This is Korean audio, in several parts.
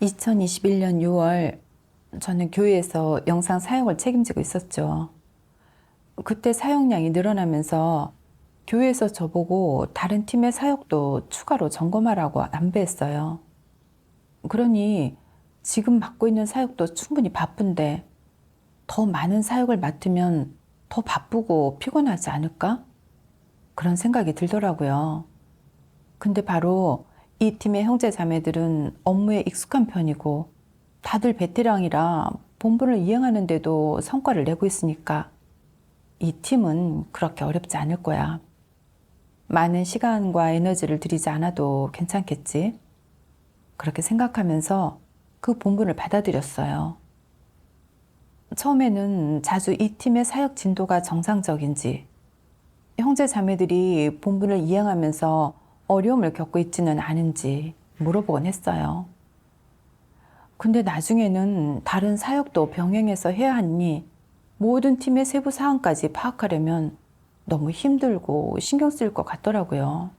2021년 6월 저는 교회에서 영상 사역을 책임지고 있었죠. 그때 사역량이 늘어나면서 교회에서 저보고 다른 팀의 사역도 추가로 점검하라고 안배했어요. 그러니 지금 맡고 있는 사역도 충분히 바쁜데 더 많은 사역을 맡으면 더 바쁘고 피곤하지 않을까? 그런 생각이 들더라고요. 근데 바로 이 팀의 형제 자매들은 업무에 익숙한 편이고 다들 베테랑이라 본분을 이행하는데도 성과를 내고 있으니까 이 팀은 그렇게 어렵지 않을 거야. 많은 시간과 에너지를 들이지 않아도 괜찮겠지. 그렇게 생각하면서 그 본분을 받아들였어요. 처음에는 자주 이 팀의 사역 진도가 정상적인지, 형제 자매들이 본분을 이행하면서 어려움을 겪고 있지는 않은지 물어보곤 했어요. 근데 나중에는 다른 사역도 병행해서 해야 하니 모든 팀의 세부 사항까지 파악하려면 너무 힘들고 신경 쓰일 것 같더라고요.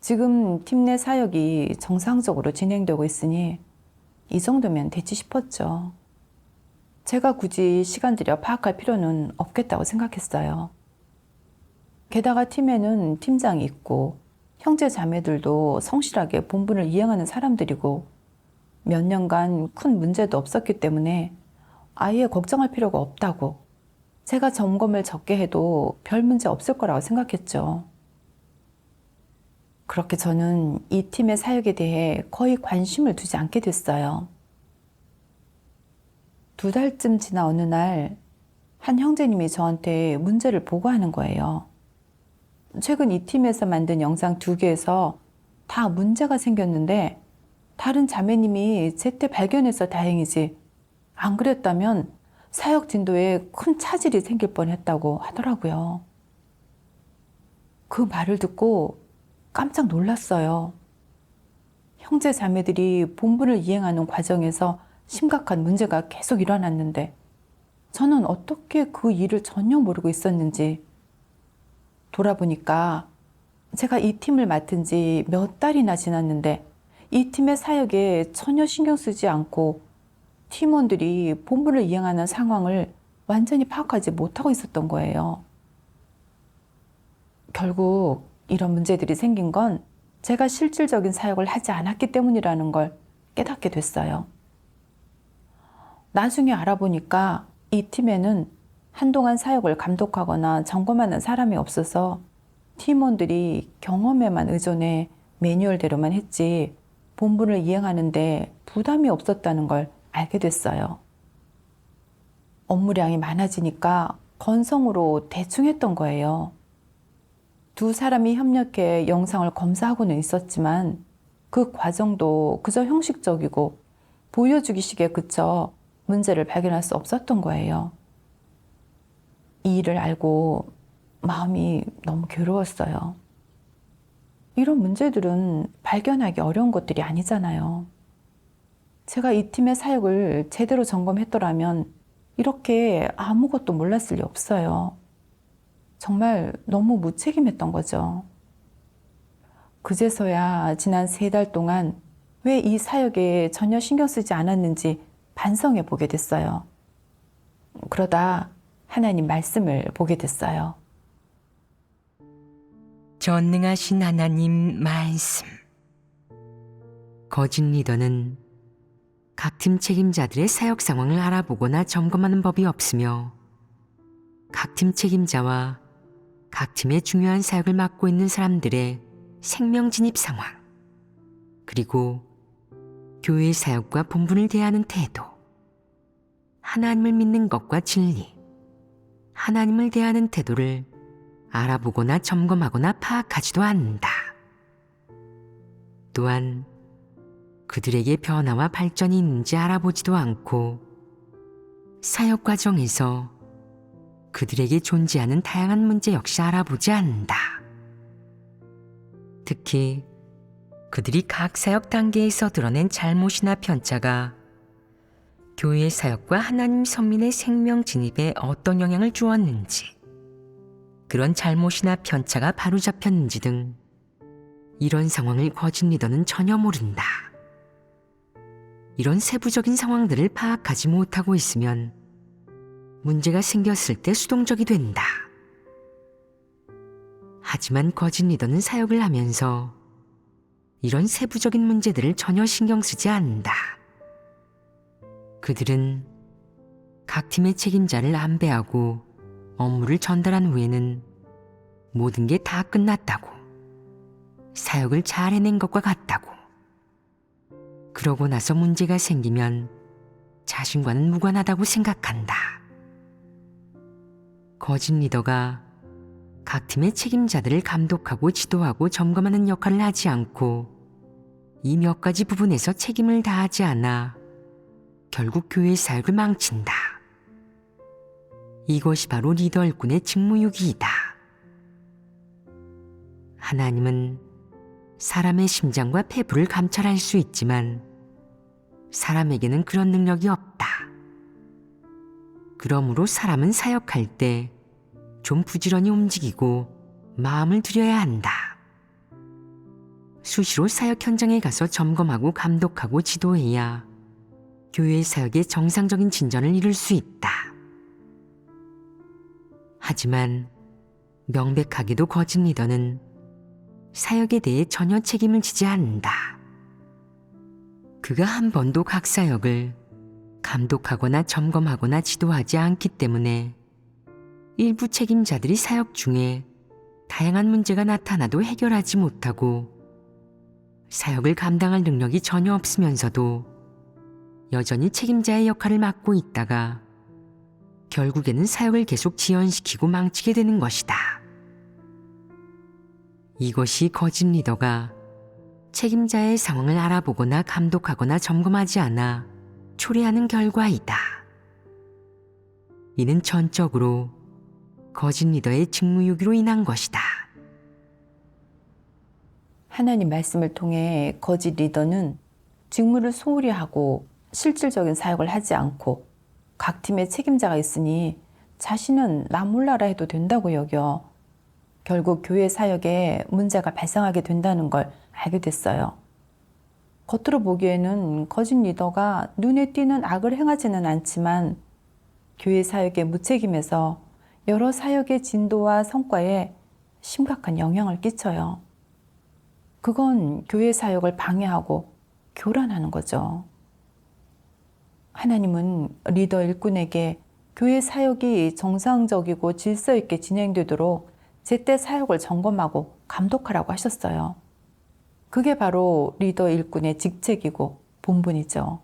지금 팀 내 사역이 정상적으로 진행되고 있으니 이 정도면 됐지 싶었죠. 제가 굳이 시간 들여 파악할 필요는 없겠다고 생각했어요. 게다가 팀에는 팀장이 있고 형제 자매들도 성실하게 본분을 이행하는 사람들이고 몇 년간 큰 문제도 없었기 때문에 아예 걱정할 필요가 없다고, 제가 점검을 적게 해도 별 문제 없을 거라고 생각했죠. 그렇게 저는 이 팀의 사역에 대해 거의 관심을 두지 않게 됐어요. 2달쯤 지나 어느 날 한 형제님이 저한테 문제를 보고하는 거예요. 최근 이 팀에서 만든 영상 2개에서 다 문제가 생겼는데 다른 자매님이 제때 발견해서 다행이지 안 그랬다면 사역 진도에 큰 차질이 생길 뻔했다고 하더라고요. 그 말을 듣고 깜짝 놀랐어요. 형제 자매들이 본분을 이행하는 과정에서 심각한 문제가 계속 일어났는데 저는 어떻게 그 일을 전혀 모르고 있었는지, 돌아보니까 제가 이 팀을 맡은 지 몇 달이나 지났는데 이 팀의 사역에 전혀 신경 쓰지 않고 팀원들이 본분을 이행하는 상황을 완전히 파악하지 못하고 있었던 거예요. 결국 이런 문제들이 생긴 건 제가 실질적인 사역을 하지 않았기 때문이라는 걸 깨닫게 됐어요. 나중에 알아보니까 이 팀에는 한동안 사역을 감독하거나 점검하는 사람이 없어서 팀원들이 경험에만 의존해 매뉴얼대로만 했지 본분을 이행하는데 부담이 없었다는 걸 알게 됐어요. 업무량이 많아지니까 건성으로 대충 했던 거예요. 2사람이 협력해 영상을 검사하고는 있었지만 그 과정도 그저 형식적이고 보여주기식에 그쳐 문제를 발견할 수 없었던 거예요. 이 일을 알고 마음이 너무 괴로웠어요. 이런 문제들은 발견하기 어려운 것들이 아니잖아요. 제가 이 팀의 사역을 제대로 점검했더라면 이렇게 아무것도 몰랐을 리 없어요. 정말 너무 무책임했던 거죠. 그제서야 지난 3달 동안 왜 이 사역에 전혀 신경 쓰지 않았는지 반성해 보게 됐어요. 그러다 하나님 말씀을 보게 됐어요. 전능하신 하나님 말씀. 거짓 리더는 각 팀 책임자들의 사역 상황을 알아보거나 점검하는 법이 없으며 각 팀 책임자와 각 팀의 중요한 사역을 맡고 있는 사람들의 생명 진입 상황, 그리고 교회의 사역과 본분을 대하는 태도, 하나님을 믿는 것과 진리, 하나님을 대하는 태도를 알아보거나 점검하거나 파악하지도 않는다. 또한 그들에게 변화와 발전이 있는지 알아보지도 않고 사역 과정에서 그들에게 존재하는 다양한 문제 역시 알아보지 않는다. 특히 그들이 각 사역 단계에서 드러낸 잘못이나 편차가 교회의 사역과 하나님 선민의 생명 진입에 어떤 영향을 주었는지, 그런 잘못이나 편차가 바로잡혔는지 등 이런 상황을 거짓 리더는 전혀 모른다. 이런 세부적인 상황들을 파악하지 못하고 있으면 문제가 생겼을 때 수동적이 된다. 하지만 거짓 리더는 사역을 하면서 이런 세부적인 문제들을 전혀 신경 쓰지 않는다. 그들은 각 팀의 책임자를 안배하고 업무를 전달한 후에는 모든 게 다 끝났다고, 사역을 잘 해낸 것과 같다고, 그러고 나서 문제가 생기면 자신과는 무관하다고 생각한다. 거짓 리더가 각 팀의 책임자들을 감독하고 지도하고 점검하는 역할을 하지 않고 이 몇 가지 부분에서 책임을 다하지 않아 결국 교회의 사역을 망친다. 이것이 바로 리더 일꾼의 직무유기이다. 하나님은 사람의 심장과 폐부를 감찰할 수 있지만 사람에게는 그런 능력이 없다. 그러므로 사람은 사역할 때 좀 부지런히 움직이고 마음을 들여야 한다. 수시로 사역 현장에 가서 점검하고 감독하고 지도해야 교회의 사역의 정상적인 진전을 이룰 수 있다. 하지만 명백하게도 거짓 리더는 사역에 대해 전혀 책임을 지지 않는다. 그가 한 번도 각 사역을 감독하거나 점검하거나 지도하지 않기 때문에 일부 책임자들이 사역 중에 다양한 문제가 나타나도 해결하지 못하고 사역을 감당할 능력이 전혀 없으면서도 여전히 책임자의 역할을 맡고 있다가 결국에는 사역을 계속 지연시키고 망치게 되는 것이다. 이것이 거짓 리더가 책임자의 상황을 알아보거나 감독하거나 점검하지 않아 초래하는 결과이다. 이는 전적으로 거짓 리더의 직무유기로 인한 것이다. 하나님 말씀을 통해 거짓 리더는 직무를 소홀히 하고 실질적인 사역을 하지 않고 각 팀의 책임자가 있으니 자신은 나 몰라라 해도 된다고 여겨 결국 교회 사역에 문제가 발생하게 된다는 걸 알게 됐어요. 겉으로 보기에는 거짓 리더가 눈에 띄는 악을 행하지는 않지만 교회 사역의 무책임에서 여러 사역의 진도와 성과에 심각한 영향을 끼쳐요. 그건 교회 사역을 방해하고 교란하는 거죠. 하나님은 리더 일꾼에게 교회 사역이 정상적이고 질서 있게 진행되도록 제때 사역을 점검하고 감독하라고 하셨어요. 그게 바로 리더 일꾼의 직책이고 본분이죠.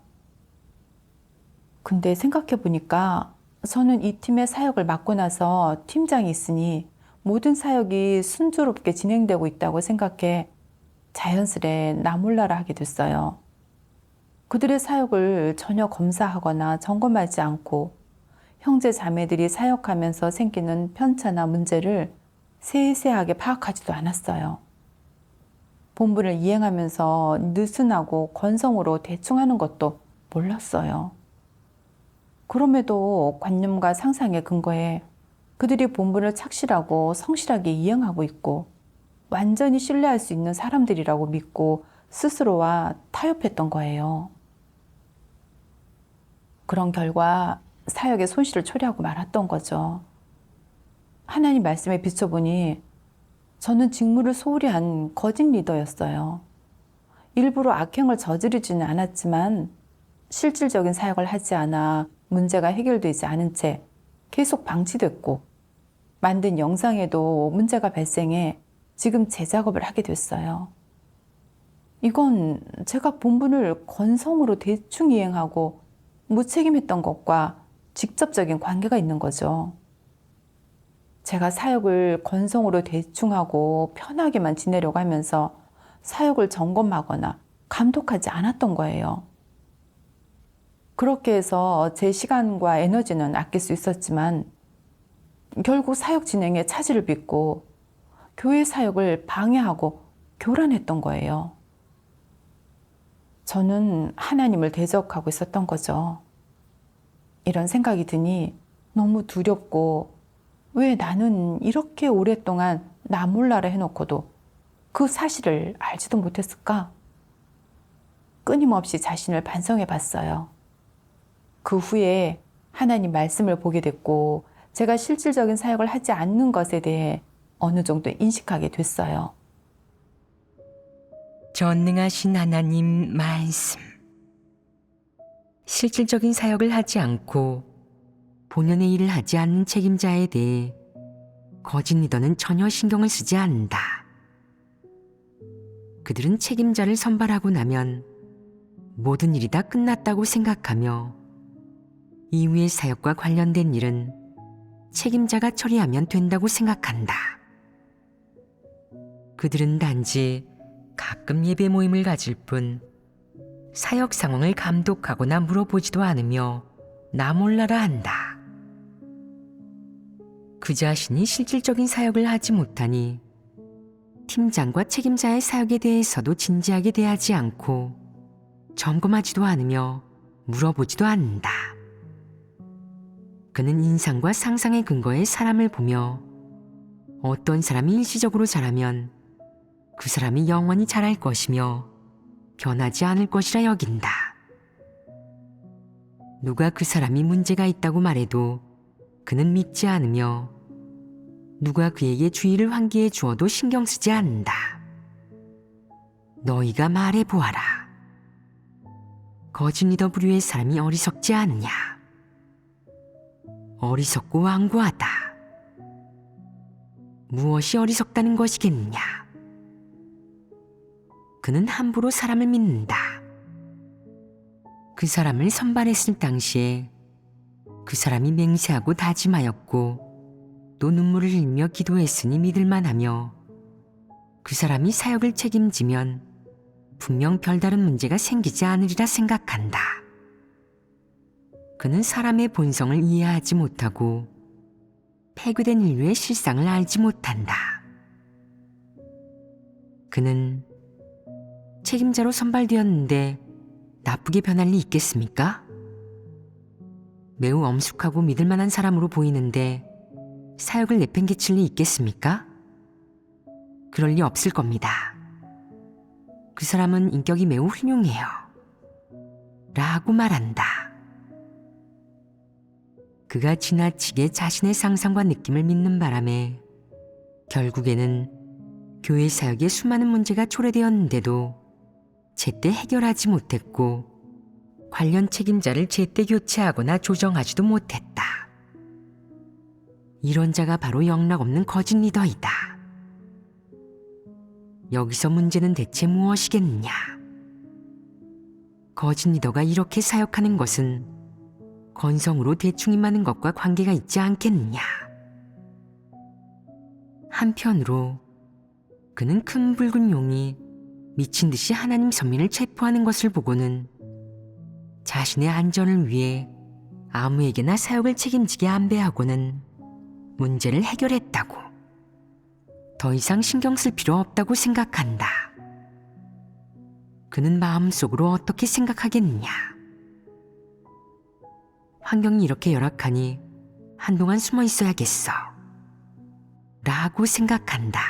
근데 생각해 보니까 저는 이 팀의 사역을 맡고 나서 팀장이 있으니 모든 사역이 순조롭게 진행되고 있다고 생각해 자연스레 나 몰라라 하게 됐어요. 그들의 사역을 전혀 검사하거나 점검하지 않고 형제 자매들이 사역하면서 생기는 편차나 문제를 세세하게 파악하지도 않았어요. 본분을 이행하면서 느슨하고 건성으로 대충 하는 것도 몰랐어요. 그럼에도 관념과 상상에 근거해 그들이 본분을 착실하고 성실하게 이행하고 있고 완전히 신뢰할 수 있는 사람들이라고 믿고 스스로와 타협했던 거예요. 그런 결과 사역에 손실을 초래하고 말았던 거죠. 하나님 말씀에 비춰보니 저는 직무를 소홀히 한 거짓 리더였어요. 일부러 악행을 저지르지는 않았지만 실질적인 사역을 하지 않아 문제가 해결되지 않은 채 계속 방치됐고 만든 영상에도 문제가 발생해 지금 재작업을 하게 됐어요. 이건 제가 본분을 건성으로 대충 이행하고 무책임했던 것과 직접적인 관계가 있는 거죠. 제가 사역을 건성으로 대충 하고 편하게만 지내려고 하면서 사역을 점검하거나 감독하지 않았던 거예요. 그렇게 해서 제 시간과 에너지는 아낄 수 있었지만 결국 사역 진행에 차질을 빚고 교회 사역을 방해하고 교란했던 거예요. 저는 하나님을 대적하고 있었던 거죠. 이런 생각이 드니 너무 두렵고 왜 나는 이렇게 오랫동안 나 몰라라 해놓고도 그 사실을 알지도 못했을까? 끊임없이 자신을 반성해 봤어요. 그 후에 하나님 말씀을 보게 됐고 제가 실질적인 사역을 하지 않는 것에 대해 어느 정도 인식하게 됐어요. 전능하신 하나님 말씀. 실질적인 사역을 하지 않고 본연의 일을 하지 않는 책임자에 대해 거짓 리더는 전혀 신경을 쓰지 않는다. 그들은 책임자를 선발하고 나면 모든 일이 다 끝났다고 생각하며 이후의 사역과 관련된 일은 책임자가 처리하면 된다고 생각한다. 그들은 단지 가끔 예배 모임을 가질 뿐 사역 상황을 감독하거나 물어보지도 않으며 나 몰라라 한다. 그 자신이 실질적인 사역을 하지 못하니 팀장과 책임자의 사역에 대해서도 진지하게 대하지 않고 점검하지도 않으며 물어보지도 않는다. 그는 인상과 상상의 근거에 사람을 보며 어떤 사람이 일시적으로 잘하면 그 사람이 영원히 잘할 것이며 변하지 않을 것이라 여긴다. 누가 그 사람이 문제가 있다고 말해도 그는 믿지 않으며 누가 그에게 주의를 환기해 주어도 신경 쓰지 않는다. 너희가 말해 보아라. 거짓 리더 부류의 사람이 어리석지 않으냐? 어리석고 완고하다. 무엇이 어리석다는 것이겠느냐? 그는 함부로 사람을 믿는다. 그 사람을 선발했을 당시에 그 사람이 맹세하고 다짐하였고 또 눈물을 흘리며 기도했으니 믿을만하며 그 사람이 사역을 책임지면 분명 별다른 문제가 생기지 않으리라 생각한다. 그는 사람의 본성을 이해하지 못하고 폐교된 인류의 실상을 알지 못한다. 그는 책임자로 선발되었는데 나쁘게 변할 리 있겠습니까? 매우 엄숙하고 믿을 만한 사람으로 보이는데 사역을 내팽개칠 리 있겠습니까? 그럴 리 없을 겁니다. 그 사람은 인격이 매우 훌륭해요. 라고 말한다. 그가 지나치게 자신의 상상과 느낌을 믿는 바람에 결국에는 교회 사역에 수많은 문제가 초래되었는데도 제때 해결하지 못했고 관련 책임자를 제때 교체하거나 조정하지도 못했다. 이런 자가 바로 영락없는 거짓 리더이다. 여기서 문제는 대체 무엇이겠느냐? 거짓 리더가 이렇게 사역하는 것은 건성으로 대충 임하는 것과 관계가 있지 않겠느냐? 한편으로 그는 큰 붉은 용이 미친 듯이 하나님 선민을 체포하는 것을 보고는 자신의 안전을 위해 아무에게나 사역을 책임지게 안배하고는 문제를 해결했다고, 더 이상 신경 쓸 필요 없다고 생각한다. 그는 마음속으로 어떻게 생각하겠느냐? 환경이 이렇게 열악하니 한동안 숨어 있어야겠어 라고 생각한다.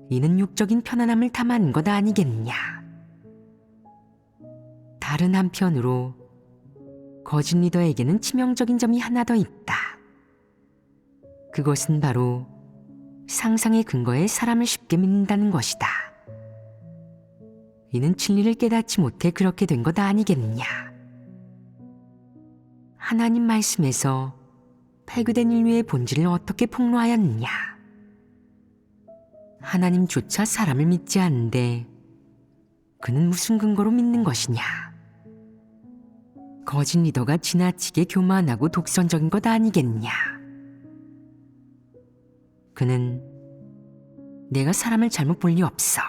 이는 육적인 편안함을 탐하는 것 아니겠느냐? 다른 한편으로 거짓 리더에게는 치명적인 점이 하나 더 있다. 그것은 바로 상상의 근거에 사람을 쉽게 믿는다는 것이다. 이는 진리를 깨닫지 못해 그렇게 된 것 아니겠느냐? 하나님 말씀에서 폐교된 인류의 본질을 어떻게 폭로하였느냐? 하나님조차 사람을 믿지 않는데 그는 무슨 근거로 믿는 것이냐? 거짓 리더가 지나치게 교만하고 독선적인 것 아니겠느냐? 그는 내가 사람을 잘못 볼 리 없어.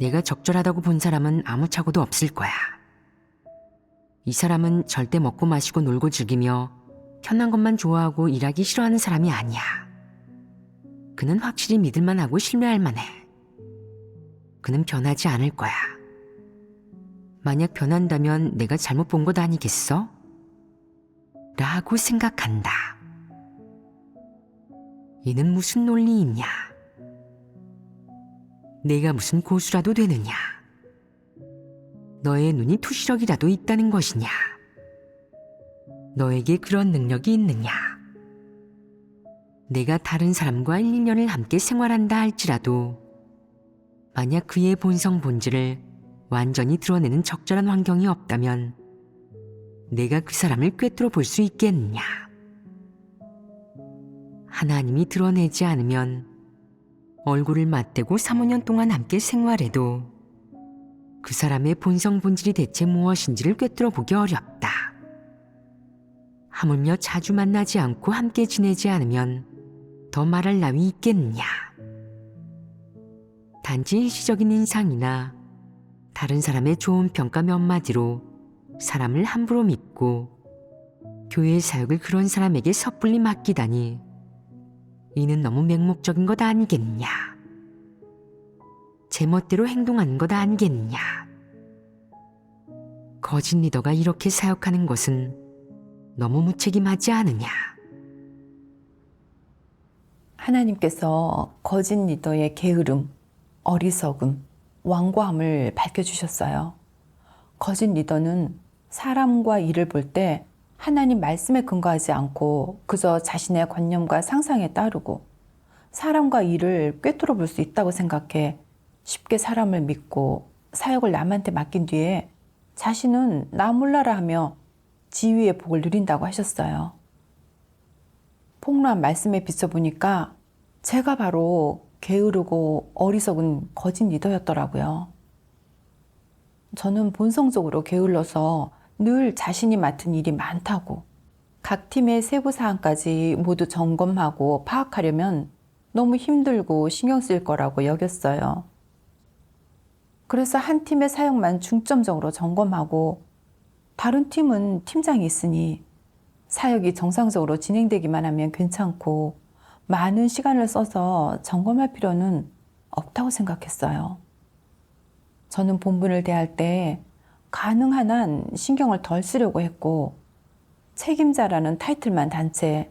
내가 적절하다고 본 사람은 아무 착오도 없을 거야. 이 사람은 절대 먹고 마시고 놀고 즐기며 편한 것만 좋아하고 일하기 싫어하는 사람이 아니야. 그는 확실히 믿을만하고 신뢰할 만해. 그는 변하지 않을 거야. 만약 변한다면 내가 잘못 본 것 아니겠어? 라고 생각한다. 이는 무슨 논리이냐? 내가 무슨 고수라도 되느냐? 너의 눈이 투시력이라도 있다는 것이냐? 너에게 그런 능력이 있느냐? 내가 다른 사람과 1, 2년을 함께 생활한다 할지라도 만약 그의 본성 본질을 완전히 드러내는 적절한 환경이 없다면 내가 그 사람을 꿰뚫어 볼 수 있겠느냐? 하나님이 드러내지 않으면 얼굴을 맞대고 3, 5년 동안 함께 생활해도 그 사람의 본성 본질이 대체 무엇인지를 꿰뚫어 보기 어렵다. 하물며 자주 만나지 않고 함께 지내지 않으면 더 말할 나위 있겠느냐? 단지 일시적인 인상이나 다른 사람의 좋은 평가 몇 마디로 사람을 함부로 믿고 교회의 사역을 그런 사람에게 섣불리 맡기다니 이는 너무 맹목적인 것 아니겠느냐? 제멋대로 행동하는 것 아니겠느냐? 거짓 리더가 이렇게 사역하는 것은 너무 무책임하지 않으냐? 하나님께서 거짓 리더의 게으름, 어리석음, 완고함을 밝혀주셨어요. 거짓 리더는 사람과 일을 볼 때 하나님 말씀에 근거하지 않고 그저 자신의 관념과 상상에 따르고 사람과 일을 꿰뚫어 볼 수 있다고 생각해 쉽게 사람을 믿고 사역을 남한테 맡긴 뒤에 자신은 나 몰라라 하며 지위의 복을 누린다고 하셨어요. 폭로한 말씀에 비춰보니까 제가 바로 게으르고 어리석은 거짓 리더였더라고요. 저는 본성적으로 게을러서 늘 자신이 맡은 일이 많다고 각 팀의 세부 사항까지 모두 점검하고 파악하려면 너무 힘들고 신경 쓸 거라고 여겼어요. 그래서 한 팀의 사역만 중점적으로 점검하고 다른 팀은 팀장이 있으니 사역이 정상적으로 진행되기만 하면 괜찮고 많은 시간을 써서 점검할 필요는 없다고 생각했어요. 저는 본분을 대할 때 가능한 한 신경을 덜 쓰려고 했고 책임자라는 타이틀만 단 채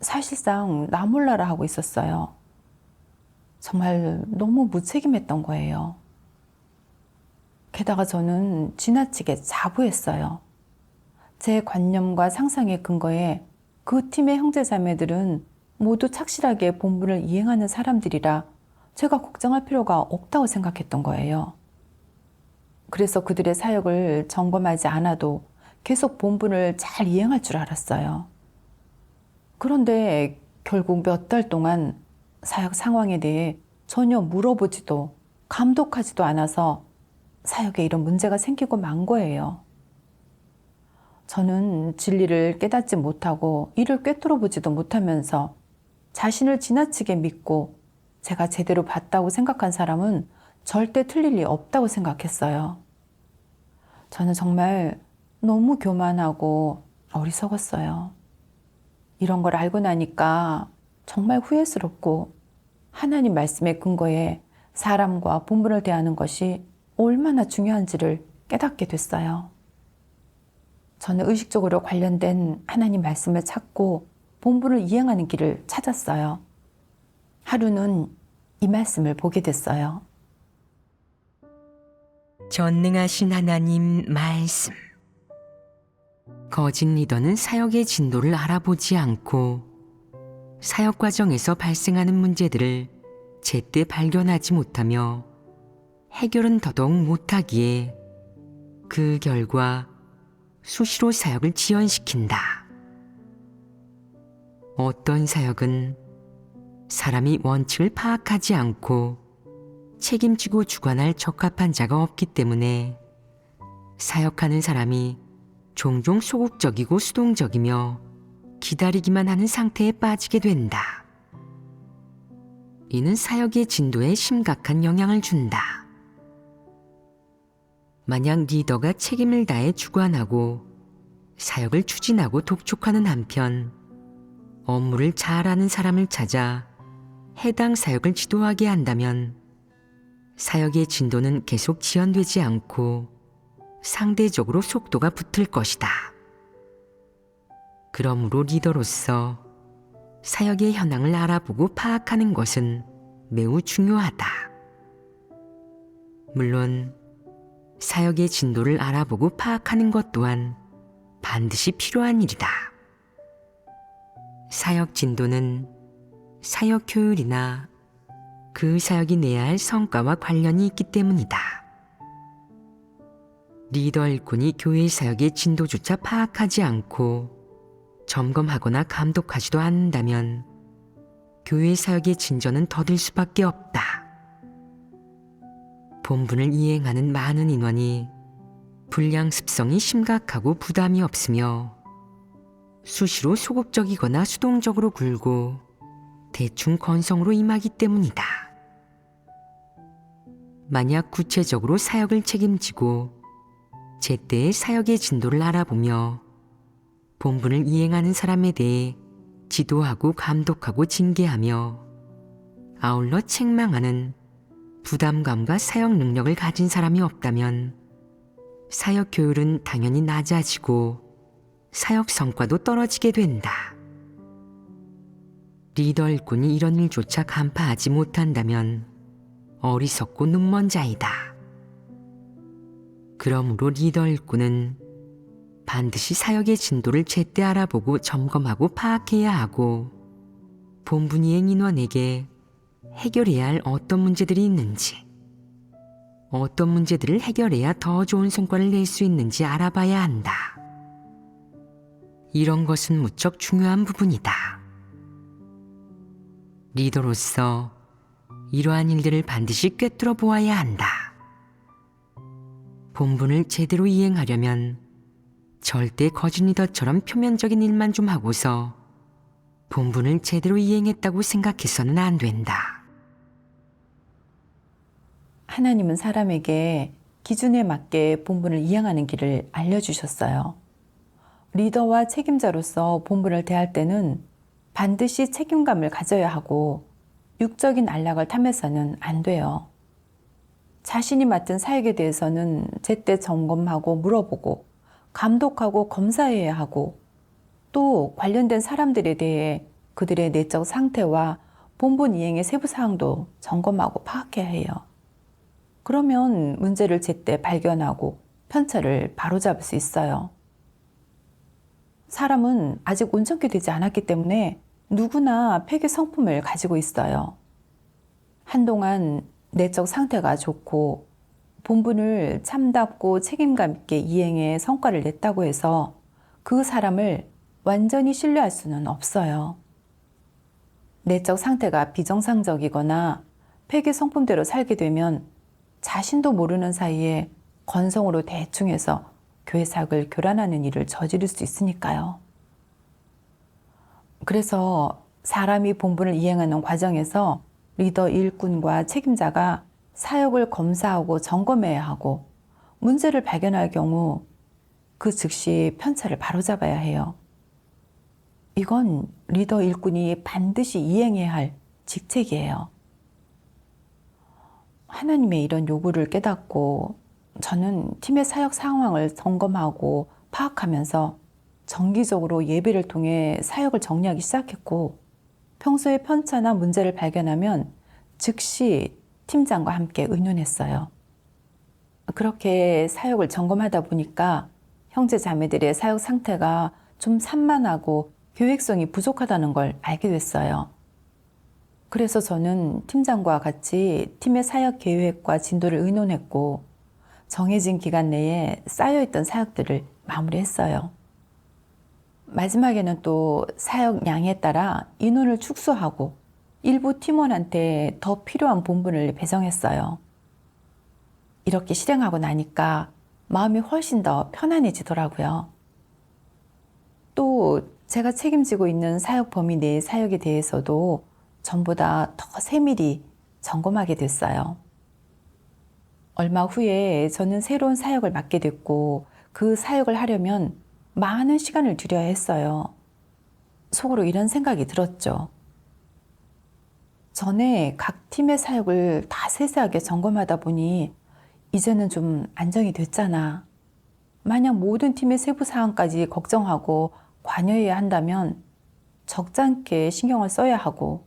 사실상 나 몰라라 하고 있었어요. 정말 너무 무책임했던 거예요. 게다가 저는 지나치게 자부했어요. 제 관념과 상상의 근거에 그 팀의 형제자매들은 모두 착실하게 본분을 이행하는 사람들이라 제가 걱정할 필요가 없다고 생각했던 거예요. 그래서 그들의 사역을 점검하지 않아도 계속 본분을 잘 이행할 줄 알았어요. 그런데 결국 몇 달 동안 사역 상황에 대해 전혀 물어보지도 감독하지도 않아서 사역에 이런 문제가 생기고 만 거예요. 저는 진리를 깨닫지 못하고 이를 꿰뚫어 보지도 못하면서 자신을 지나치게 믿고 제가 제대로 봤다고 생각한 사람은 절대 틀릴 리 없다고 생각했어요. 저는 정말 너무 교만하고 어리석었어요. 이런 걸 알고 나니까 정말 후회스럽고 하나님 말씀의 근거에 사람과 본분을 대하는 것이 얼마나 중요한지를 깨닫게 됐어요. 저는 의식적으로 관련된 하나님 말씀을 찾고 본분을 이행하는 길을 찾았어요. 하루는 이 말씀을 보게 됐어요. 전능하신 하나님 말씀. 거짓 리더는 사역의 진도를 알아보지 않고 사역 과정에서 발생하는 문제들을 제때 발견하지 못하며 해결은 더더욱 못하기에 그 결과 수시로 사역을 지연시킨다. 어떤 사역은 사람이 원칙을 파악하지 않고 책임지고 주관할 적합한 자가 없기 때문에 사역하는 사람이 종종 소극적이고 수동적이며 기다리기만 하는 상태에 빠지게 된다. 이는 사역의 진도에 심각한 영향을 준다. 만약 리더가 책임을 다해 주관하고 사역을 추진하고 독촉하는 한편 업무를 잘하는 사람을 찾아 해당 사역을 지도하게 한다면 사역의 진도는 계속 지연되지 않고 상대적으로 속도가 붙을 것이다. 그러므로 리더로서 사역의 현황을 알아보고 파악하는 것은 매우 중요하다. 물론 사역의 진도를 알아보고 파악하는 것 또한 반드시 필요한 일이다. 사역 진도는 사역 효율이나 그 사역이 내야 할 성과와 관련이 있기 때문이다. 리더 일꾼이 교회 사역의 진도조차 파악하지 않고 점검하거나 감독하지도 않는다면 교회 사역의 진전은 더딜 수밖에 없다. 본분을 이행하는 많은 인원이 불량습성이 심각하고 부담이 없으며 수시로 소극적이거나 수동적으로 굴고 대충 건성으로 임하기 때문이다. 만약 구체적으로 사역을 책임지고 제때의 사역의 진도를 알아보며 본분을 이행하는 사람에 대해 지도하고 감독하고 징계하며 아울러 책망하는 부담감과 사역 능력을 가진 사람이 없다면 사역 효율은 당연히 낮아지고 사역 성과도 떨어지게 된다. 리더 일꾼이 이런 일조차 간파하지 못한다면 어리석고 눈먼 자이다. 그러므로 리더 일꾼은 반드시 사역의 진도를 제때 알아보고 점검하고 파악해야 하고 본분 이행 인원에게 해결해야 할 어떤 문제들이 있는지, 어떤 문제들을 해결해야 더 좋은 성과를 낼 수 있는지 알아봐야 한다. 이런 것은 무척 중요한 부분이다. 리더로서 이러한 일들을 반드시 꿰뚫어 보아야 한다. 본분을 제대로 이행하려면 절대 거짓 리더처럼 표면적인 일만 좀 하고서 본분을 제대로 이행했다고 생각해서는 안 된다. 하나님은 사람에게 기준에 맞게 본분을 이행하는 길을 알려주셨어요. 리더와 책임자로서 본분을 대할 때는 반드시 책임감을 가져야 하고 육적인 안락을 탐해서는 안 돼요. 자신이 맡은 사역에 대해서는 제때 점검하고 물어보고 감독하고 검사해야 하고 또 관련된 사람들에 대해 그들의 내적 상태와 본분 이행의 세부 사항도 점검하고 파악해야 해요. 그러면 문제를 제때 발견하고 편차를 바로잡을 수 있어요. 사람은 아직 온전케 되지 않았기 때문에 누구나 폐기 성품을 가지고 있어요. 한동안 내적 상태가 좋고 본분을 참답고 책임감 있게 이행해 성과를 냈다고 해서 그 사람을 완전히 신뢰할 수는 없어요. 내적 상태가 비정상적이거나 폐기 성품대로 살게 되면 자신도 모르는 사이에 건성으로 대충 해서 교회 사역을 교란하는 일을 저지를 수 있으니까요. 그래서 사람이 본분을 이행하는 과정에서 리더 일꾼과 책임자가 사역을 검사하고 점검해야 하고 문제를 발견할 경우 그 즉시 편차를 바로잡아야 해요. 이건 리더 일꾼이 반드시 이행해야 할 직책이에요. 하나님의 이런 요구를 깨닫고 저는 팀의 사역 상황을 점검하고 파악하면서 정기적으로 예배를 통해 사역을 정리하기 시작했고 평소에 편차나 문제를 발견하면 즉시 팀장과 함께 의논했어요. 그렇게 사역을 점검하다 보니까 형제 자매들의 사역 상태가 좀 산만하고 계획성이 부족하다는 걸 알게 됐어요. 그래서 저는 팀장과 같이 팀의 사역 계획과 진도를 의논했고 정해진 기간 내에 쌓여있던 사역들을 마무리했어요. 마지막에는 또 사역 양에 따라 인원을 축소하고 일부 팀원한테 더 필요한 본분을 배정했어요. 이렇게 실행하고 나니까 마음이 훨씬 더 편안해지더라고요. 또 제가 책임지고 있는 사역 범위 내의 사역에 대해서도 전보다 더 세밀히 점검하게 됐어요. 얼마 후에 저는 새로운 사역을 맡게 됐고 그 사역을 하려면 많은 시간을 들여야 했어요. 속으로 이런 생각이 들었죠. 전에 각 팀의 사역을 다 세세하게 점검하다 보니 이제는 좀 안정이 됐잖아. 만약 모든 팀의 세부 사항까지 걱정하고 관여해야 한다면 적잖게 신경을 써야 하고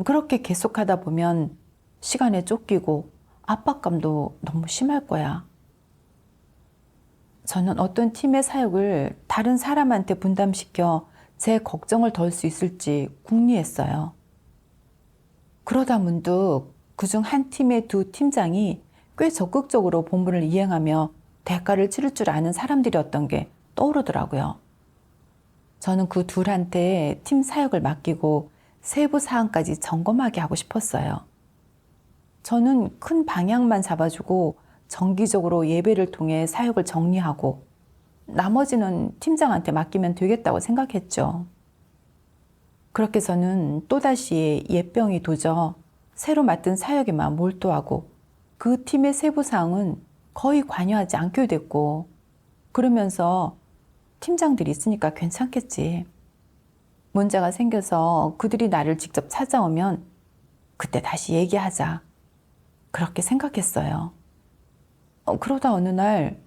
그렇게 계속하다 보면 시간에 쫓기고 압박감도 너무 심할 거야. 저는 어떤 팀의 사역을 다른 사람한테 분담시켜 제 걱정을 덜 수 있을지 궁리했어요. 그러다 문득 그중 한 팀의 두 팀장이 꽤 적극적으로 본분을 이행하며 대가를 치를 줄 아는 사람들이었던 게 떠오르더라고요. 저는 그 둘한테 팀 사역을 맡기고 세부 사항까지 점검하게 하고 싶었어요. 저는 큰 방향만 잡아주고 정기적으로 예배를 통해 사역을 정리하고 나머지는 팀장한테 맡기면 되겠다고 생각했죠. 그렇게 저는 또다시 예병이 도져 새로 맡은 사역에만 몰두하고 그 팀의 세부 사항은 거의 관여하지 않게 됐고, 그러면서 팀장들이 있으니까 괜찮겠지. 문제가 생겨서 그들이 나를 직접 찾아오면 그때 다시 얘기하자. 그렇게 생각했어요. 그러다 어느 날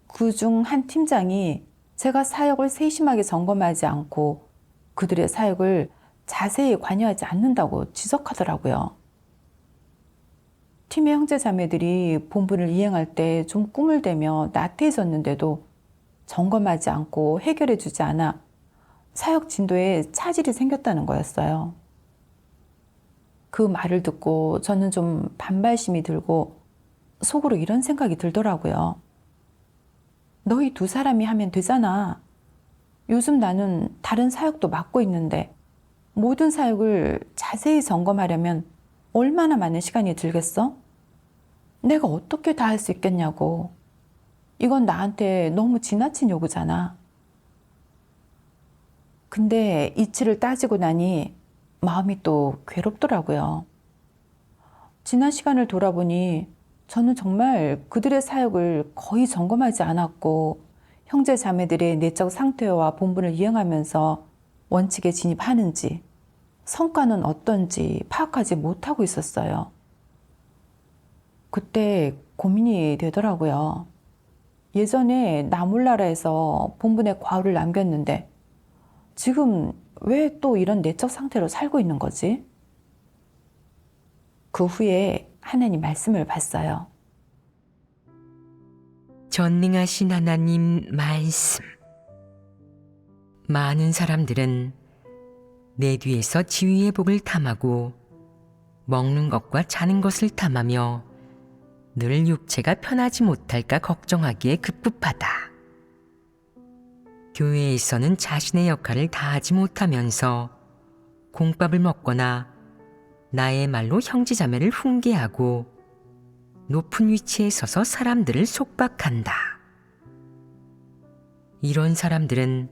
그중 한 팀장이 제가 사역을 세심하게 점검하지 않고 그들의 사역을 자세히 관여하지 않는다고 지적하더라고요. 팀의 형제 자매들이 본분을 이행할 때 좀 꿈을 대며 나태해졌는데도 점검하지 않고 해결해 주지 않아 사역 진도에 차질이 생겼다는 거였어요. 그 말을 듣고 저는 좀 반발심이 들고 속으로 이런 생각이 들더라고요. 너희 두 사람이 하면 되잖아. 요즘 나는 다른 사역도 맡고 있는데 모든 사역을 자세히 점검하려면 얼마나 많은 시간이 들겠어? 내가 어떻게 다 할 수 있겠냐고. 이건 나한테 너무 지나친 요구잖아. 근데 이치를 따지고 나니 마음이 또 괴롭더라고요. 지난 시간을 돌아보니 저는 정말 그들의 사역을 거의 점검하지 않았고 형제 자매들의 내적 상태와 본분을 이행하면서 원칙에 진입하는지 성과는 어떤지 파악하지 못하고 있었어요. 그때 고민이 되더라고요. 예전에 나 몰라라에서 본분에 과오를 남겼는데 지금 왜 또 이런 내적 상태로 살고 있는 거지? 그 후에 하나님 말씀을 봤어요. 전능하신 하나님 말씀. 많은 사람들은 내 뒤에서 지위의 복을 탐하고 먹는 것과 자는 것을 탐하며 늘 육체가 편하지 못할까 걱정하기에 급급하다. 교회에서는 자신의 역할을 다하지 못하면서 공밥을 먹거나 나의 말로 형제자매를 훈계하고 높은 위치에 서서 사람들을 속박한다. 이런 사람들은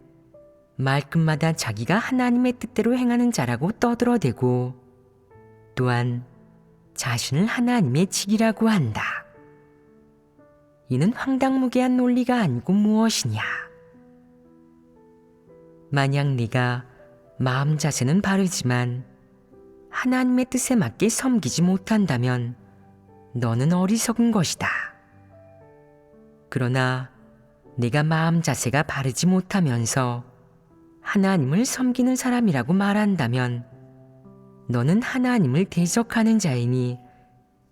말끝마다 자기가 하나님의 뜻대로 행하는 자라고 떠들어대고 또한 자신을 하나님의 직이라고 한다. 이는 황당무계한 논리가 아니고 무엇이냐? 만약 네가 마음 자세는 바르지만 하나님의 뜻에 맞게 섬기지 못한다면 너는 어리석은 것이다. 그러나 네가 마음 자세가 바르지 못하면서 하나님을 섬기는 사람이라고 말한다면 너는 하나님을 대적하는 자이니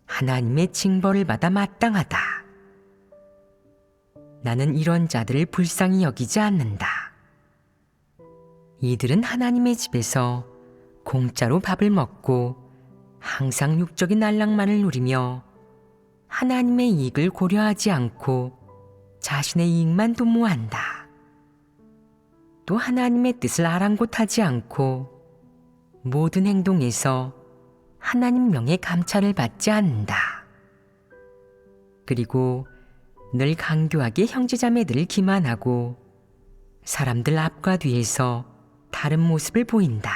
하나님의 징벌을 받아 마땅하다. 나는 이런 자들을 불쌍히 여기지 않는다. 이들은 하나님의 집에서 공짜로 밥을 먹고 항상 육적인 안락만을 누리며 하나님의 이익을 고려하지 않고 자신의 이익만 도모한다. 또 하나님의 뜻을 아랑곳하지 않고 모든 행동에서 하나님 명의 감찰을 받지 않는다. 그리고 늘 강교하게 형제자매들을 기만하고 사람들 앞과 뒤에서 다른 모습을 보인다.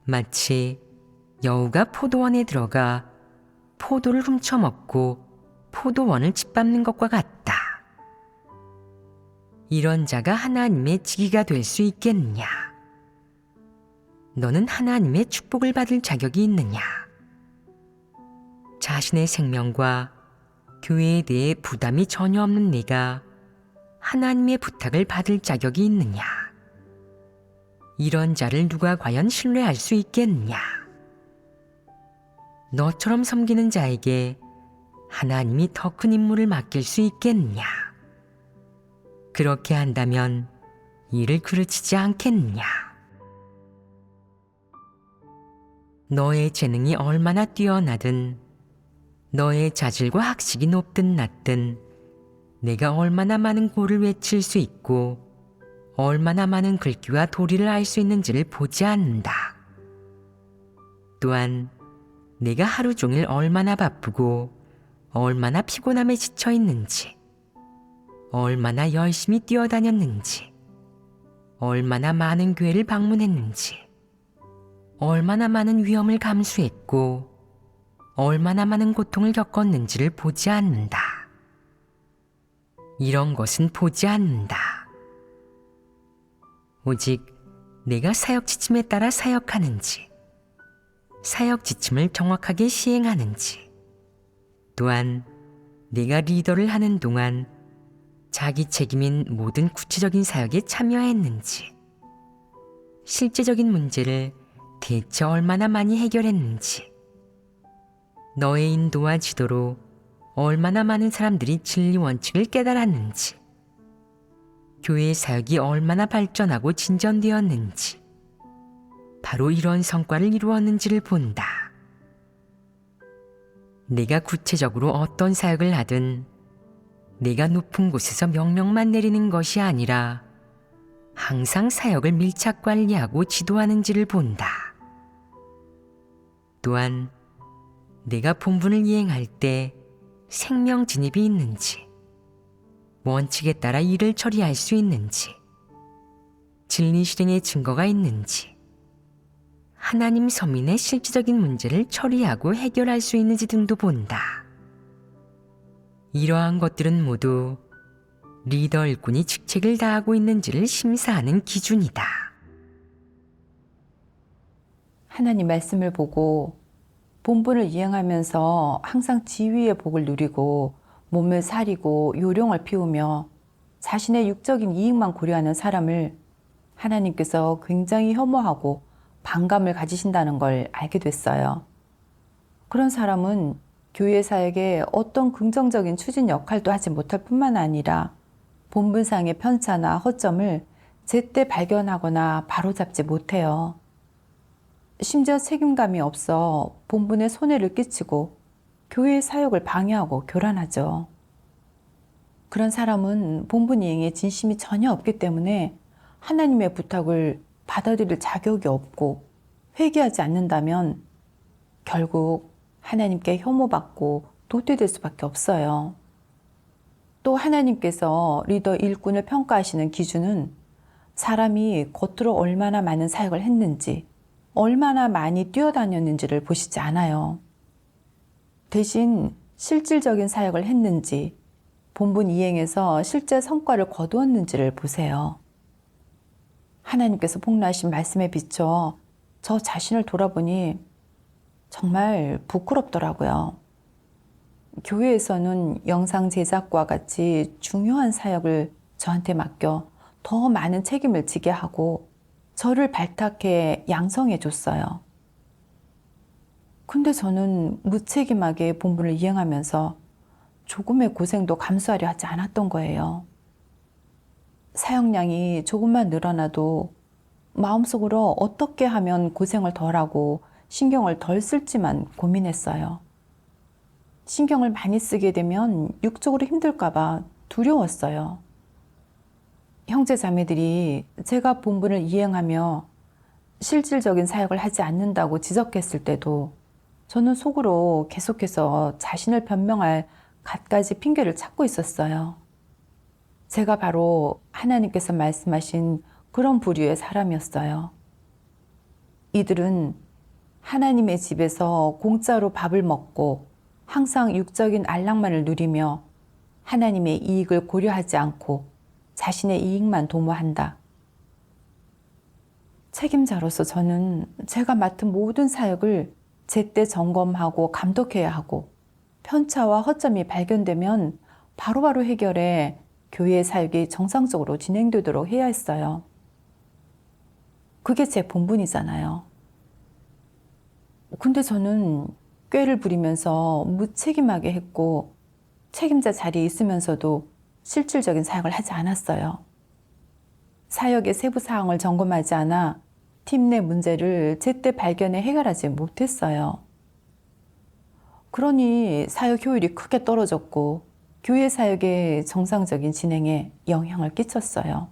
마치 여우가 포도원에 들어가 포도를 훔쳐먹고 포도원을 짓밟는 것과 같다. 이런 자가 하나님의 직위가 될 수 있겠느냐? 너는 하나님의 축복을 받을 자격이 있느냐? 자신의 생명과 교회에 대해 부담이 전혀 없는 네가 하나님의 부탁을 받을 자격이 있느냐? 이런 자를 누가 과연 신뢰할 수 있겠느냐? 너처럼 섬기는 자에게 하나님이 더 큰 임무를 맡길 수 있겠느냐? 그렇게 한다면 일을 그르치지 않겠느냐. 너의 재능이 얼마나 뛰어나든, 너의 자질과 학식이 높든 낮든, 내가 얼마나 많은 고를 외칠 수 있고 얼마나 많은 글귀와 도리를 알 수 있는지를 보지 않는다. 또한 내가 하루 종일 얼마나 바쁘고 얼마나 피곤함에 지쳐 있는지, 얼마나 열심히 뛰어다녔는지, 얼마나 많은 교회를 방문했는지, 얼마나 많은 위험을 감수했고 얼마나 많은 고통을 겪었는지를 보지 않는다. 이런 것은 보지 않는다. 오직 내가 사역 지침에 따라 사역하는지, 사역 지침을 정확하게 시행하는지, 또한 내가 리더를 하는 동안 자기 책임인 모든 구체적인 사역에 참여했는지, 실제적인 문제를 대체 얼마나 많이 해결했는지, 너의 인도와 지도로 얼마나 많은 사람들이 진리 원칙을 깨달았는지, 교회의 사역이 얼마나 발전하고 진전되었는지, 바로 이런 성과를 이루었는지를 본다. 내가 구체적으로 어떤 사역을 하든 내가 높은 곳에서 명령만 내리는 것이 아니라 항상 사역을 밀착 관리하고 지도하는지를 본다. 또한 내가 본분을 이행할 때 생명 진입이 있는지, 원칙에 따라 일을 처리할 수 있는지, 진리 실행의 증거가 있는지, 하나님 서민의 실질적인 문제를 처리하고 해결할 수 있는지 등도 본다. 이러한 것들은 모두 리더 일꾼이 직책을 다하고 있는지를 심사하는 기준이다. 하나님 말씀을 보고 본분을 이행하면서 항상 지위의 복을 누리고 몸을 사리고 요령을 피우며 자신의 육적인 이익만 고려하는 사람을 하나님께서 굉장히 혐오하고 반감을 가지신다는 걸 알게 됐어요. 그런 사람은 교회 사역에 어떤 긍정적인 추진 역할도 하지 못할 뿐만 아니라 본분상의 편차나 허점을 제때 발견하거나 바로잡지 못해요. 심지어 책임감이 없어 본분에 손해를 끼치고 교회의 사역을 방해하고 교란하죠. 그런 사람은 본분 이행에 진심이 전혀 없기 때문에 하나님의 부탁을 받아들일 자격이 없고 회개하지 않는다면 결국 하나님께 혐오받고 도태될 수밖에 없어요. 또 하나님께서 리더 일꾼을 평가하시는 기준은 사람이 겉으로 얼마나 많은 사역을 했는지, 얼마나 많이 뛰어다녔는지를 보시지 않아요. 대신 실질적인 사역을 했는지, 본분 이행에서 실제 성과를 거두었는지를 보세요. 하나님께서 폭로하신 말씀에 비춰 저 자신을 돌아보니 정말 부끄럽더라고요. 교회에서는 영상 제작과 같이 중요한 사역을 저한테 맡겨 더 많은 책임을 지게 하고 저를 발탁해 양성해 줬어요. 근데 저는 무책임하게 본분을 이행하면서 조금의 고생도 감수하려 하지 않았던 거예요. 사역량이 조금만 늘어나도 마음속으로 어떻게 하면 고생을 덜하고 신경을 덜 쓸지만 고민했어요. 신경을 많이 쓰게 되면 육적으로 힘들까봐 두려웠어요. 형제 자매들이 제가 본분을 이행하며 실질적인 사역을 하지 않는다고 지적했을 때도 저는 속으로 계속해서 자신을 변명할 갖가지 핑계를 찾고 있었어요. 제가 바로 하나님께서 말씀하신 그런 부류의 사람이었어요. 이들은 하나님의 집에서 공짜로 밥을 먹고 항상 육적인 안락만을 누리며 하나님의 이익을 고려하지 않고 자신의 이익만 도모한다. 책임자로서 저는 제가 맡은 모든 사역을 제때 점검하고 감독해야 하고 편차와 허점이 발견되면 바로바로 해결해 교회의 사역이 정상적으로 진행되도록 해야 했어요. 그게 제 본분이잖아요. 근데 저는 꾀를 부리면서 무책임하게 했고 책임자 자리에 있으면서도 실질적인 사역을 하지 않았어요. 사역의 세부 사항을 점검하지 않아 팀 내 문제를 제때 발견해 해결하지 못했어요. 그러니 사역 효율이 크게 떨어졌고 교회 사역의 정상적인 진행에 영향을 끼쳤어요.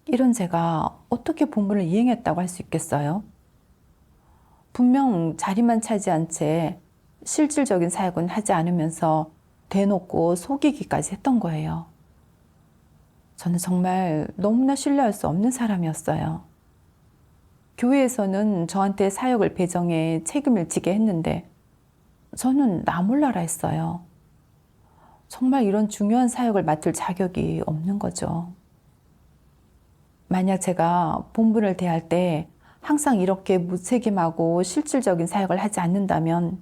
이런 제가 어떻게 본분을 이행했다고 할 수 있겠어요? 분명 자리만 차지한 채 실질적인 사역은 하지 않으면서 대놓고 속이기까지 했던 거예요. 저는 정말 너무나 신뢰할 수 없는 사람이었어요. 교회에서는 저한테 사역을 배정해 책임을 지게 했는데 저는 나 몰라라 했어요. 정말 이런 중요한 사역을 맡을 자격이 없는 거죠. 만약 제가 본분을 대할 때 항상 이렇게 무책임하고 실질적인 사역을 하지 않는다면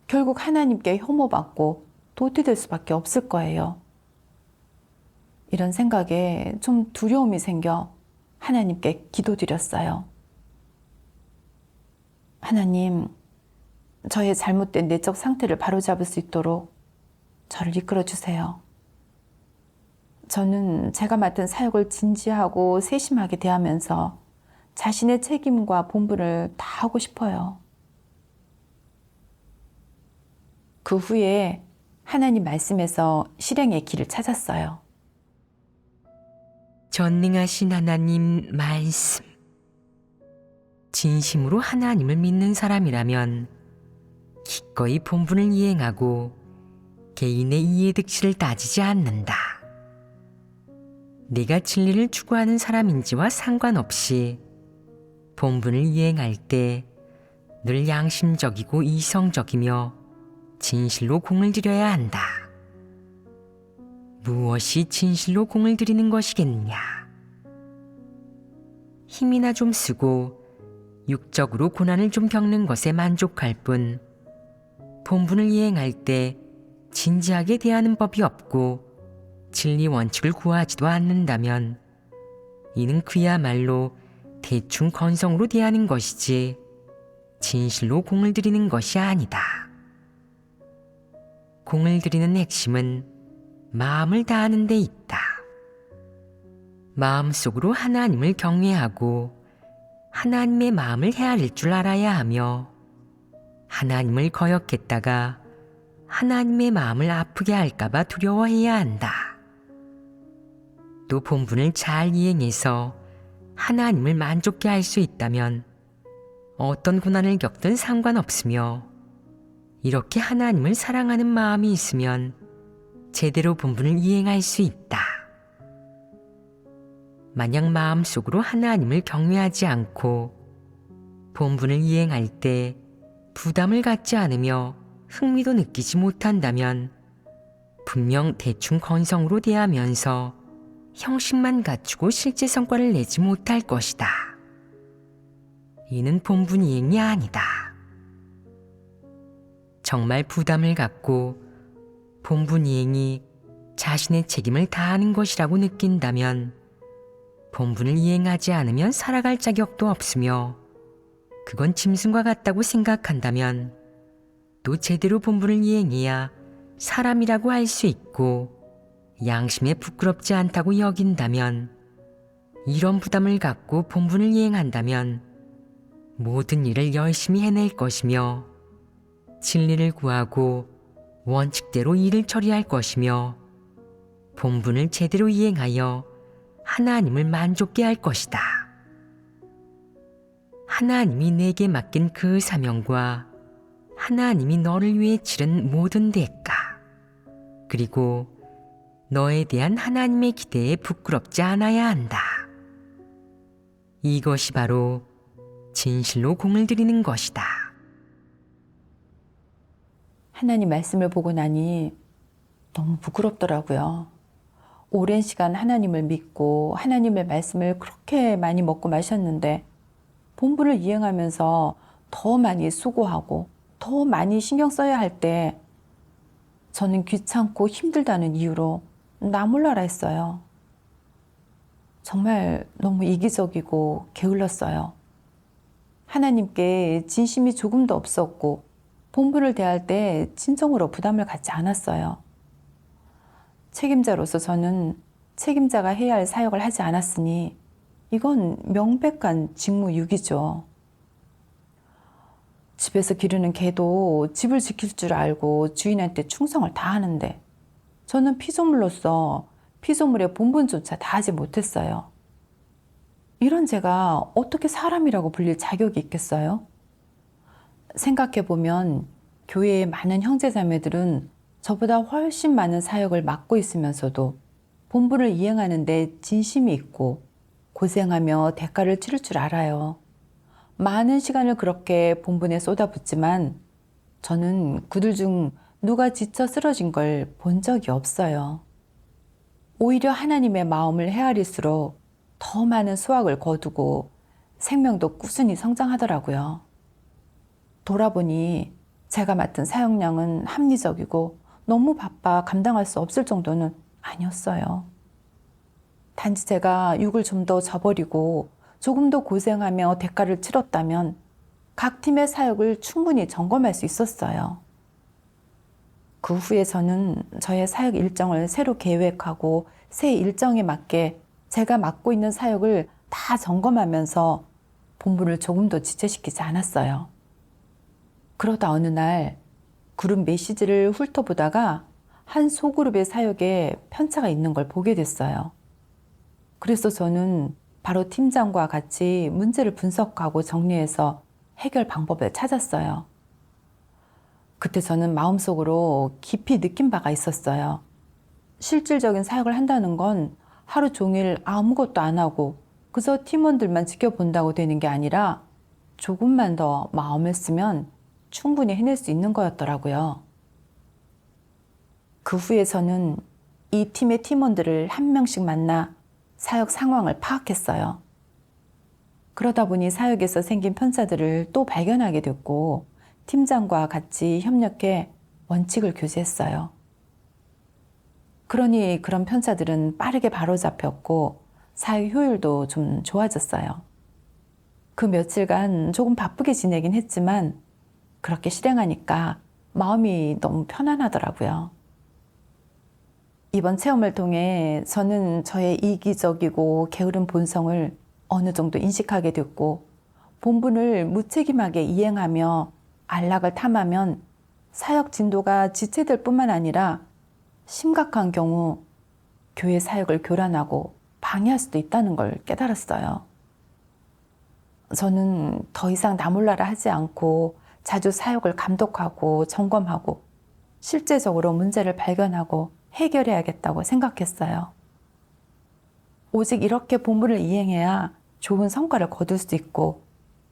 결국 하나님께 혐오받고 도태될 수밖에 없을 거예요. 이런 생각에 좀 두려움이 생겨 하나님께 기도드렸어요. 하나님, 저의 잘못된 내적 상태를 바로잡을 수 있도록 저를 이끌어 주세요. 저는 제가 맡은 사역을 진지하고 세심하게 대하면서 자신의 책임과 본분을 다하고 싶어요. 그 후에 하나님 말씀에서 실행의 길을 찾았어요. 전능하신 하나님 말씀. 진심으로 하나님을 믿는 사람이라면 기꺼이 본분을 이행하고 개인의 이해득실을 따지지 않는다. 내가 진리를 추구하는 사람인지와 상관없이 본분을 이행할 때 늘 양심적이고 이성적이며 진실로 공을 들여야 한다. 무엇이 진실로 공을 들이는 것이겠느냐? 힘이나 좀 쓰고 육적으로 고난을 좀 겪는 것에 만족할 뿐 본분을 이행할 때 진지하게 대하는 법이 없고 진리 원칙을 구하지도 않는다면 이는 그야말로 대충 건성으로 대하는 것이지 진실로 공을 들이는 것이 아니다. 공을 들이는 핵심은 마음을 다하는 데 있다. 마음속으로 하나님을 경외하고 하나님의 마음을 헤아릴 줄 알아야 하며 하나님을 거역했다가 하나님의 마음을 아프게 할까봐 두려워해야 한다. 또 본분을 잘 이행해서 하나님을 만족케 할 수 있다면 어떤 고난을 겪든 상관없으며 이렇게 하나님을 사랑하는 마음이 있으면 제대로 본분을 이행할 수 있다. 만약 마음속으로 하나님을 경외하지 않고 본분을 이행할 때 부담을 갖지 않으며 흥미도 느끼지 못한다면 분명 대충 건성으로 대하면서 형식만 갖추고 실제 성과를 내지 못할 것이다. 이는 본분 이행이 아니다. 정말 부담을 갖고 본분 이행이 자신의 책임을 다하는 것이라고 느낀다면 본분을 이행하지 않으면 살아갈 자격도 없으며 그건 짐승과 같다고 생각한다면 또 제대로 본분을 이행해야 사람이라고 할 수 있고 양심에 부끄럽지 않다고 여긴다면 이런 부담을 갖고 본분을 이행한다면 모든 일을 열심히 해낼 것이며 진리를 구하고 원칙대로 일을 처리할 것이며 본분을 제대로 이행하여 하나님을 만족케 할 것이다. 하나님이 내게 맡긴 그 사명과 하나님이 너를 위해 치른 모든 대가, 그리고 너에 대한 하나님의 기대에 부끄럽지 않아야 한다. 이것이 바로 진실로 공을 들이는 것이다. 하나님 말씀을 보고 나니 너무 부끄럽더라고요. 오랜 시간 하나님을 믿고 하나님의 말씀을 그렇게 많이 먹고 마셨는데 본분을 이행하면서 더 많이 수고하고 더 많이 신경 써야 할 때 저는 귀찮고 힘들다는 이유로 나 몰라라 했어요. 정말 너무 이기적이고 게을렀어요. 하나님께 진심이 조금도 없었고 본분을 대할 때 진정으로 부담을 갖지 않았어요. 책임자로서 저는 책임자가 해야 할 사역을 하지 않았으니 이건 명백한 직무유기죠. 집에서 기르는 개도 집을 지킬 줄 알고 주인한테 충성을 다하는데 저는 피조물로서 피조물의 본분조차 다하지 못했어요. 이런 제가 어떻게 사람이라고 불릴 자격이 있겠어요? 생각해보면 교회의 많은 형제자매들은 저보다 훨씬 많은 사역을 맡고 있으면서도 본분을 이행하는 데 진심이 있고 고생하며 대가를 치를 줄 알아요. 많은 시간을 그렇게 본분에 쏟아붓지만 저는 그들 중 누가 지쳐 쓰러진 걸 본 적이 없어요. 오히려 하나님의 마음을 헤아릴수록 더 많은 수확을 거두고 생명도 꾸준히 성장하더라고요. 돌아보니 제가 맡은 사역량은 합리적이고 너무 바빠 감당할 수 없을 정도는 아니었어요. 단지 제가 육을 좀 더 저버리고 조금 더 고생하며 대가를 치렀다면 각 팀의 사역을 충분히 점검할 수 있었어요. 그 후에 저는 저의 사역 일정을 새로 계획하고 새 일정에 맞게 제가 맡고 있는 사역을 다 점검하면서 본분을 조금 더 지체시키지 않았어요. 그러다 어느 날 그룹 메시지를 훑어보다가 한 소그룹의 사역에 편차가 있는 걸 보게 됐어요. 그래서 저는 바로 팀장과 같이 문제를 분석하고 정리해서 해결 방법을 찾았어요. 그때 저는 마음속으로 깊이 느낀 바가 있었어요. 실질적인 사역을 한다는 건 하루 종일 아무것도 안 하고 그저 팀원들만 지켜본다고 되는 게 아니라 조금만 더 마음을 쓰면 충분히 해낼 수 있는 거였더라고요. 그 후에 저는 이 팀의 팀원들을 한 명씩 만나 사역 상황을 파악했어요. 그러다 보니 사역에서 생긴 편차들을 또 발견하게 됐고 팀장과 같이 협력해 원칙을 교제했어요. 그러니 그런 편차들은 빠르게 바로잡혔고 사역 효율도 좀 좋아졌어요. 그 며칠간 조금 바쁘게 지내긴 했지만 그렇게 실행하니까 마음이 너무 편안하더라고요. 이번 체험을 통해 저는 저의 이기적이고 게으른 본성을 어느 정도 인식하게 됐고 본분을 무책임하게 이행하며 안락을 탐하면 사역 진도가 지체될 뿐만 아니라 심각한 경우 교회 사역을 교란하고 방해할 수도 있다는 걸 깨달았어요. 저는 더 이상 나 몰라라 하지 않고 자주 사역을 감독하고 점검하고 실제적으로 문제를 발견하고 해결해야겠다고 생각했어요. 오직 이렇게 본분을 이행해야 좋은 성과를 거둘 수 있고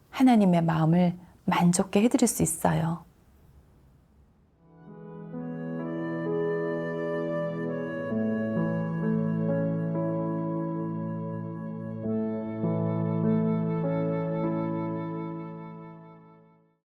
하나님의 마음을 만족해 해드릴 수 있어요.